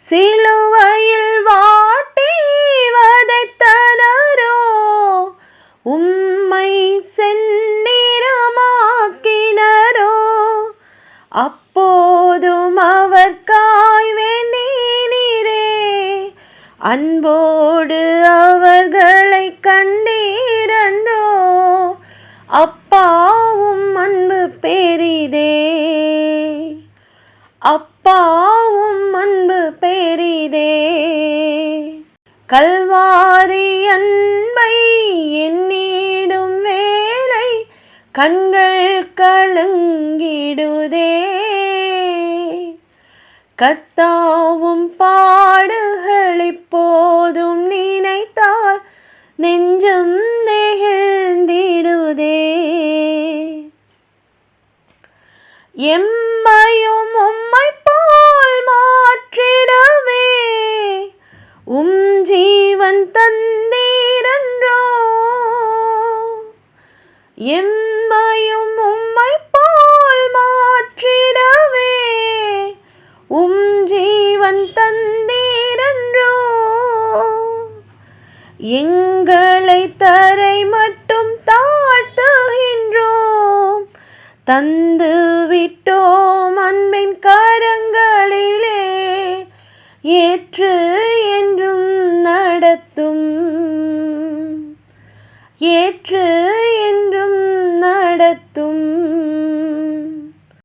சிலுவையில் வாட்டி வதைத்தனரோ, உம்மை செந்நிறமாக்கினரோ, அப்போதும் அவர்காய் வேண்டினீரே, அன்போடு அவர்களை கண்டீரன்றோ, அப்பாவும் அன்பு பெரிதே, அப்பாவும் அன்பு பெரிதே. கல்வாரி அன்பை எண்ணிடும் வேளை கண்கள் கலங்கிடுதே, கர்த்தாவும் பாடுகள் இப்போதும் நினைத்தால் நெஞ்சம் நெகிழ்ந்திடுதே. எம்மையும் உம்மை போல் மாற்றிடவே உம் ஜீவன் தந்தீரன்றோ, எம்மையும் உம்மை போல் மாற்றிடவே உம் ஜீவன் தந்தீரன்றோ, எங்களை தரை மட்டும் தாழ்த்துகின்றோம், தந்து விட்டோம் அன்பின் கரங்களிலே, ஏற்று என்றும் நடத்தும், ஏற்று என்றும் நடத்தும்.